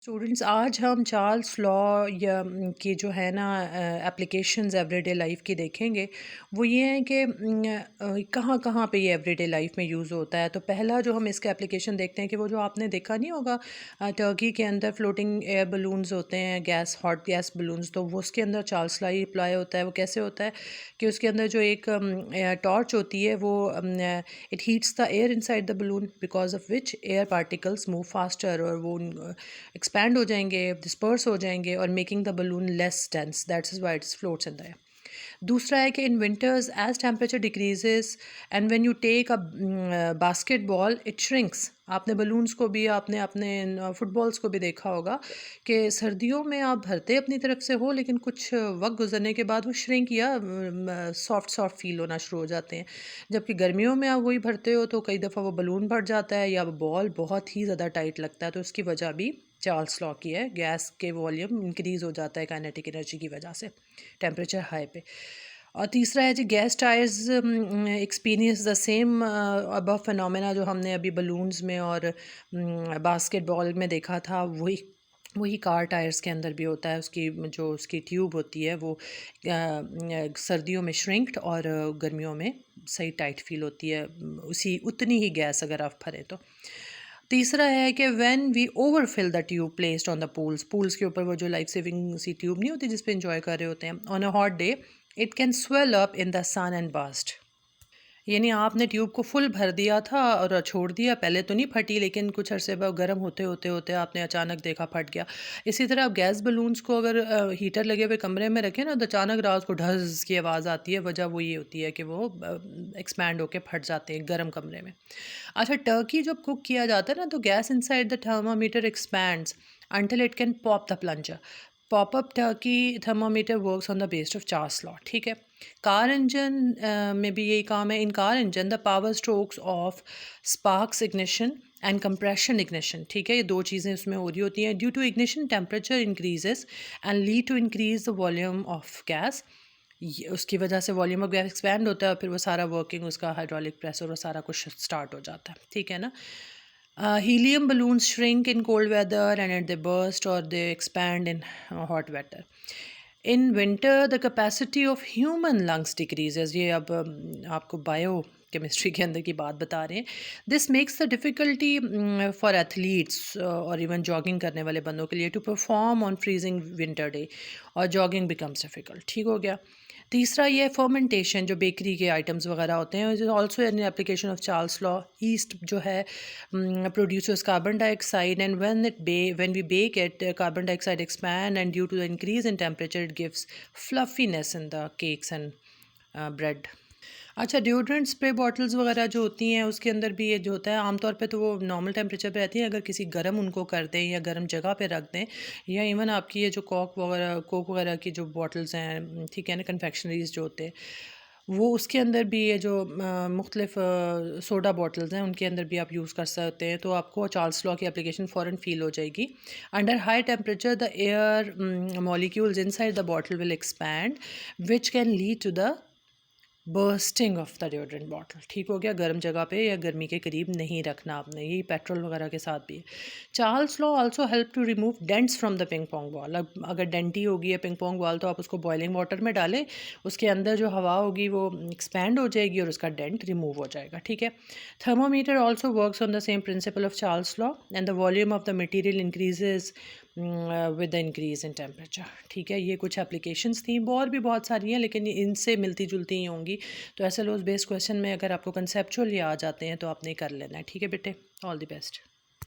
Students, आज हम Charles law या की जो है ना एप्लीकेशंस एवरीडे लाइफ की देखेंगे। वो ये हैं कि कहाँ कहाँ पे ये एवरीडे लाइफ में यूज़ होता है। तो पहला जो हम इसका एप्लीकेशन देखते हैं कि वो जो आपने देखा नहीं होगा, टर्की के अंदर फ्लोटिंग एयर बलून्स होते हैं, गैस हॉट गैस बलून्स। तो वो उसके अंदर चार्ल्स लॉ अप्लाई होता है। वो कैसे होता है कि उसके अंदर जो एक टॉर्च होती है वो it heats the air inside the balloon, because of which air particles move faster, और वो एक्सपैंड हो जाएंगे, डिस्पर्स हो जाएंगे, और making the balloon less dense. That's is why its floats in the air. दूसरा है कि in winters as temperature decreases and when you take a basketball it shrinks. आपने बलून्स को भी, आपने अपने फुटबॉल्स को भी देखा होगा कि सर्दियों में आप भरते अपनी तरफ से हो, लेकिन कुछ वक्त गुजरने के बाद वो श्रिंक या सॉफ्ट सॉफ्ट फील होना शुरू हो जाते हैं। जबकि गर्मियों में आप वही भरते हो तो कई दफ़ा वो बलून भर जाता है या बॉल बहुत ही ज़्यादा टाइट लगता है। तो उसकी वजह भी चार्ल्स लॉ की है। गैस के वॉल्यूम इंक्रीज़ हो जाता है काइनेटिक एनर्जी की वजह से टेम्परेचर हाई पे। और तीसरा है जी, gas tyres experience the same above phenomena जो हमने अभी बलून्स में और बास्केटबॉल में देखा था, वही वही कार टायर्स के अंदर भी होता है। उसकी जो उसकी ट्यूब होती है वो सर्दियों में श्रिंक्ड और गर्मियों में सही टाइट फील होती है, उसी उतनी ही गैस अगर आप भरें तो। तीसरा है कि when we overfill the tube placed on the pools, pools के ऊपर वो जो लाइफ सेविंग सी ट्यूब नहीं होती जिस पे इंजॉय कर रहे होते हैं, on a hot day it can swell up in the sun and burst. यानी आपने ट्यूब को फुल भर दिया था और छोड़ दिया, पहले तो नहीं फटी, लेकिन कुछ अरसे बाद गर्म होते होते होते आपने अचानक देखा फट गया। इसी तरह आप गैस बलून्स को अगर हीटर लगे हुए कमरे में रखें ना, तो अचानक रात को ढज़ की आवाज़ आती है। वजह वो ये होती है कि वो एक्सपैंड होके फट जाते हैं गर्म कमरे में। अच्छा, टर्की जब कुक किया जाता है ना, तो gas inside the thermometer expands until it can pop the plunger. Pop up Turkey thermometer works on the based of Charles law. ठीक है। कार इंजन में भी यही काम है। इन car engine the power strokes of sparks ignition and compression ignition, ठीक है, ये दो चीज़ें उसमें हो रही होती हैं। Due to ignition temperature increases and lead to increase the volume of gas. उसकी वजह से वॉल्यूम ऑफ गैस एक्सपैंड होता है और फिर वो सारा वर्किंग उसका हाइड्रोलिक प्रेशर और सारा कुछ स्टार्ट हो जाता है। ठीक है ना। Helium balloons shrink in cold weather and they burst or they expand in hot weather. In winter, the capacity of human lungs decreases. ये अब आपको बायो केमिस्ट्री के अंदर की बात बता रहे हैं। This makes the difficulty for athletes और इवन जॉगिंग करने वाले बंदों के लिए to perform on freezing winter day, और जॉगिंग बिकम्स डिफ़िकल्ट। ठीक हो गया। तीसरा ये फर्मेंटेशन, जो बेकरी के आइटम्स वगैरह होते हैं, also an application of Charles law. East जो है produces carbon dioxide, and when we bake it, carbon dioxide expand, and due to the increase in temperature it gives fluffiness in the cakes and bread. अच्छा, deodorant spray bottles वगैरह जो होती हैं उसके अंदर भी ये जो होता है, आमतौर पे तो वो नॉर्मल टेम्परेचर पे रहती है। अगर किसी गर्म उनको कर दें या गर्म जगह पे रख दें, या इवन आपकी ये जो कोक वगैरह की जो बॉटल्स हैं, ठीक है ना, कन्फेक्शनरीज जो होते हैं, वो उसके अंदर भी ये जो मुख्तलिफ सोडा बॉटल्स हैं उनके अंदर भी आप यूज़ कर सकते हैं। तो आपको चार्ल्स लॉ की एप्लीकेशन फ़ौरन फ़ील हो जाएगी। Under high temperature the air molecules inside the bottle will expand, which can lead to the bursting of the deodorant bottle. ठीक हो गया। गर्म जगह पे या गर्मी के करीब नहीं रखना आपने। यही पेट्रोल वगैरह के साथ भी है। Charles law also help to remove dents from the ping pong ball. अब अगर डेंटी होगी है पिंग पोंग बॉल, तो आप उसको बॉइलिंग वाटर में डालें, उसके अंदर जो हवा होगी वो एक्सपैंड हो जाएगी और उसका डेंट रिमूव हो जाएगा। ठीक है। Thermometer also works on the same principle of Charles law, and the volume of the material increases with the increase in temperature. ठीक है। ये कुछ एप्लीकेशंस थी, और भी बहुत सारी हैं, लेकिन इनसे मिलती जुलती ही होंगी। तो ऐसे लोग बेस्ड क्वेश्चन में अगर आपको कंसेप्चुअल याद आ जाते हैं तो आपने कर लेना है। ठीक है बेटे, ऑल द बेस्ट।